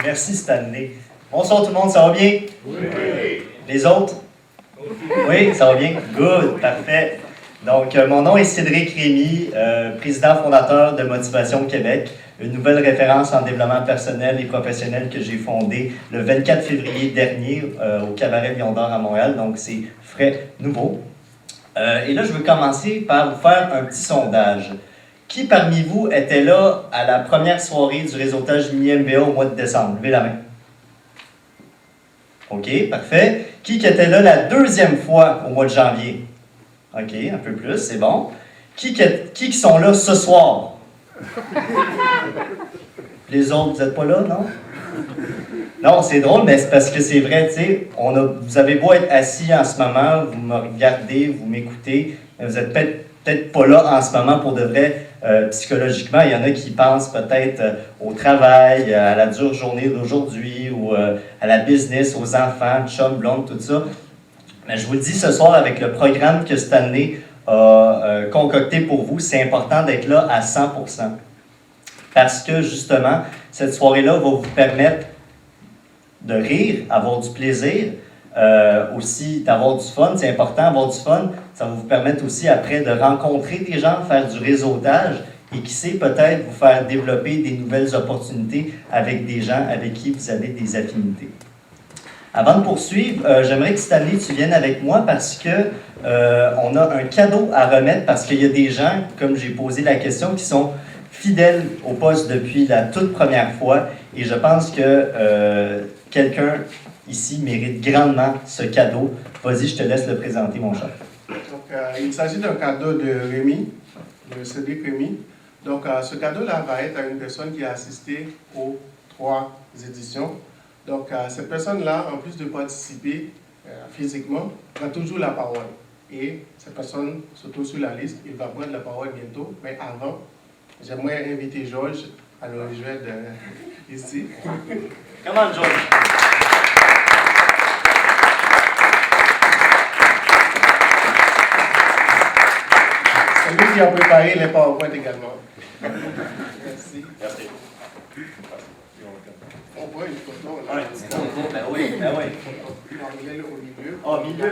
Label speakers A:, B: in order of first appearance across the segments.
A: Merci Stanley. Bonsoir tout le monde, ça va bien?
B: Oui.
A: Les autres? Oui, ça va bien? Good, parfait. Donc, mon nom est Cédric Rémy, président fondateur de Motivation Québec, une nouvelle référence en développement personnel et professionnel que j'ai fondée le 24 février dernier au Cabaret Lion d'Or à Montréal. Donc, c'est frais, nouveau. Et là, je veux commencer par vous faire un petit sondage. Qui parmi vous était là à la première soirée du réseautage MiMBA au mois de décembre? Levez la main. OK, parfait. Qui était là la deuxième fois au mois de janvier? OK, un peu plus, c'est bon. Qui sont là ce soir? Les autres, vous n'êtes pas là, non? Non, c'est drôle, mais c'est parce que c'est vrai, tu sais, vous avez beau être assis en ce moment, vous me regardez, vous m'écoutez, mais vous n'êtes peut-être pas là en ce moment pour de vrai, psychologiquement. Il y en a qui pensent peut-être au travail, à la dure journée d'aujourd'hui, ou à la business, aux enfants, chum, blonde, tout ça. Mais je vous le dis ce soir, avec le programme que Stanley a concocté pour vous, c'est important d'être là à 100%. Parce que, justement, cette soirée-là va vous permettre de rire, avoir du plaisir, aussi d'avoir du fun. C'est important d'avoir du fun. Ça va vous permettre aussi, après, de rencontrer des gens, faire du réseautage et qui sait peut-être vous faire développer des nouvelles opportunités avec des gens avec qui vous avez des affinités. Avant de poursuivre, j'aimerais que Stanley, tu viennes avec moi parce que on a un cadeau à remettre parce qu'il y a des gens, comme j'ai posé la question, qui sont fidèles au poste depuis la toute première fois et je pense que quelqu'un ici mérite grandement ce cadeau. Vas-y, je te laisse le présenter, mon cher.
B: Donc, il s'agit d'un cadeau de Rémy, de Cédric Rémy. Donc, ce cadeau-là va être à une personne qui a assisté aux 3 éditions. Donc, cette personne-là, en plus de participer physiquement, a toujours la parole. Et cette personne se trouve sur la liste. Il va prendre la parole bientôt. Mais avant, j'aimerais inviter Georges à le rejoindre ici.
A: Come on, George.
B: C'est lui qui a préparé les PowerPoint également. Merci.
A: Merci.
B: On voit une photo là.
A: Ouais. Ben oui, ben oui.
B: Il est au milieu.
A: Oh, milieu.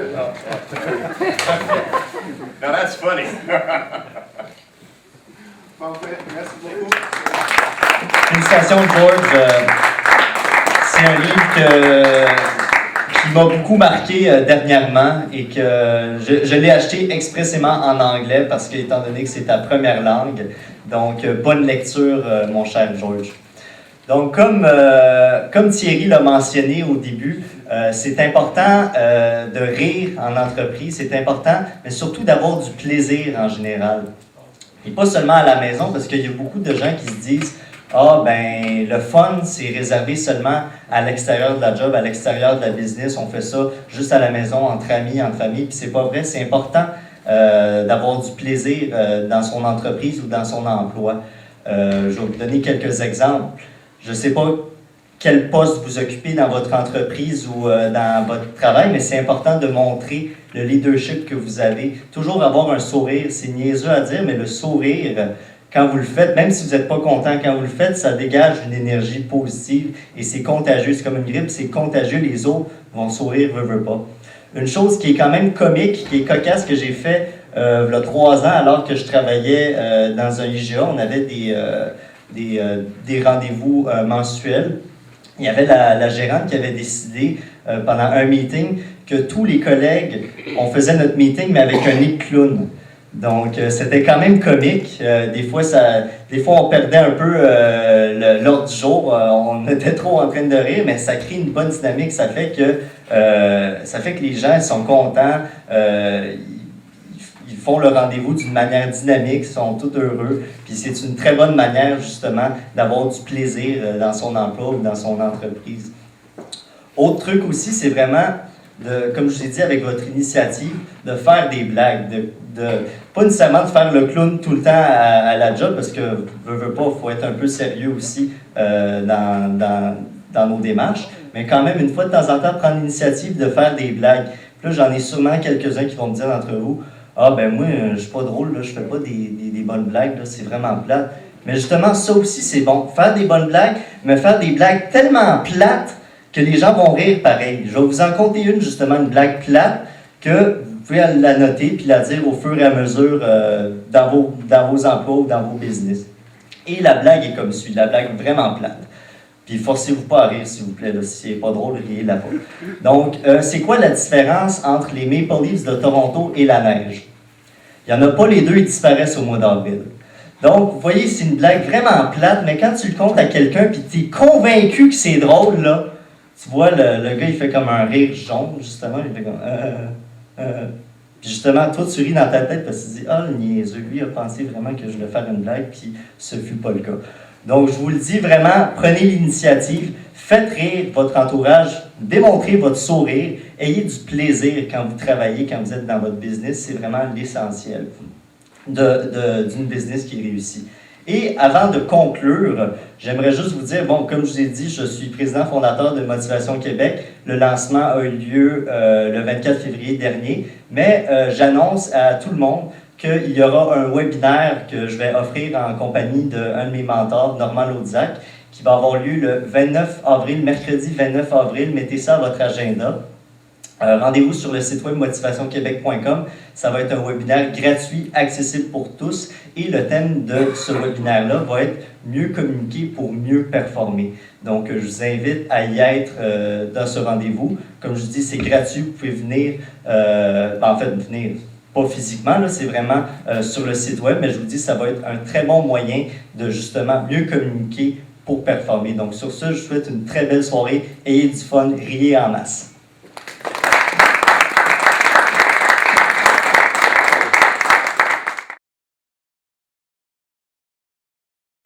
C: Now that's funny.
B: Parfait, merci beaucoup.
A: Félicitations, George. C'est un livre qui m'a beaucoup marqué dernièrement et que je l'ai acheté expressément en anglais parce qu'étant donné que c'est ta première langue, donc bonne lecture, mon cher George. Donc, comme Thierry l'a mentionné au début, c'est important de rire en entreprise, c'est important, mais surtout d'avoir du plaisir en général. Et pas seulement à la maison, parce qu'il y a beaucoup de gens qui se disent « Ah, ben, le fun, c'est réservé seulement à l'extérieur de la job, à l'extérieur de la business. On fait ça juste à la maison, entre amis, entre famille. » Puis c'est pas vrai, c'est important d'avoir du plaisir dans son entreprise ou dans son emploi. Je vais vous donner quelques exemples. Je ne sais pas quel poste vous occupez dans votre entreprise ou dans votre travail, mais c'est important de montrer le leadership que vous avez. Toujours avoir un sourire, c'est niaiseux à dire, mais le sourire, quand vous le faites, même si vous n'êtes pas content, quand vous le faites, ça dégage une énergie positive et c'est contagieux. C'est comme une grippe, c'est contagieux, les autres vont sourire, veut pas. Une chose qui est quand même comique, qui est cocasse, que j'ai fait il y a 3 ans, alors que je travaillais dans un IGA, on avait des rendez-vous mensuels. Il y avait la gérante qui avait décidé pendant un meeting que tous les collègues, on faisait notre meeting, mais avec un nez de clown. Donc, c'était quand même comique. Des fois, on perdait un peu l'ordre du jour. On était trop en train de rire, mais ça crée une bonne dynamique. Ça fait que les gens sont contents. Ils font le rendez-vous d'une manière dynamique, ils sont tous heureux. Puis c'est une très bonne manière, justement, d'avoir du plaisir dans son emploi ou dans son entreprise. Autre truc aussi, c'est vraiment, comme je vous ai dit avec votre initiative, de faire des blagues. Pas nécessairement de faire le clown tout le temps à la job, parce que, veut pas, il faut être un peu sérieux aussi dans nos démarches. Mais quand même, une fois de temps en temps, prendre l'initiative de faire des blagues. Puis là, j'en ai sûrement quelques-uns qui vont me dire d'entre vous, « Ah, ben moi, je suis pas drôle, là, je fais pas des bonnes blagues, là, c'est vraiment plate. » Mais justement, ça aussi, c'est bon. Faire des bonnes blagues, mais faire des blagues tellement plates que les gens vont rire pareil. Je vais vous en conter une, justement, une blague plate, que vous pouvez la noter puis la dire au fur et à mesure dans vos emplois ou dans vos business. Et la blague est comme suit, la blague vraiment plate. Puis forcez-vous pas à rire, s'il vous plaît, là, si c'est pas drôle, riez la pas. Donc, c'est quoi la différence entre les Maple Leafs de Toronto et la neige? Il n'y en a pas, les deux, ils disparaissent au mois d'avril. Donc, vous voyez, c'est une blague vraiment plate, mais quand tu le comptes à quelqu'un puis tu es convaincu que c'est drôle, là, tu vois, le gars, il fait comme un rire jaune, justement, il fait comme... Puis justement, toi, tu ris dans ta tête parce que tu te dis « Ah, le niaiseux, lui, a pensé vraiment que je voulais faire une blague, puis ce ne fut pas le cas. » Donc, je vous le dis vraiment, prenez l'initiative, faites rire votre entourage, démontrez votre sourire, ayez du plaisir quand vous travaillez, quand vous êtes dans votre business, c'est vraiment l'essentiel d'une business qui réussit. Et avant de conclure, j'aimerais juste vous dire, bon, comme je vous ai dit, je suis président fondateur de Motivation Québec. Le lancement a eu lieu le 24 février dernier, mais j'annonce à tout le monde qu'il y aura un webinaire que je vais offrir en compagnie d'un de mes mentors, Normand Laudiac, qui va avoir lieu le 29 avril, mercredi 29 avril. Mettez ça à votre agenda. Rendez-vous sur le site web motivationquebec.com. Ça va être un webinaire gratuit, accessible pour tous. Et le thème de ce webinaire-là va être « Mieux communiquer pour mieux performer ». Donc, je vous invite à y être dans ce rendez-vous. Comme je vous dis, c'est gratuit. Vous pouvez venir, venir pas physiquement, c'est vraiment sur le site web. Mais je vous dis, ça va être un très bon moyen de justement mieux communiquer pour performer. Donc, sur ce, je vous souhaite une très belle soirée. Ayez du fun, riez en masse.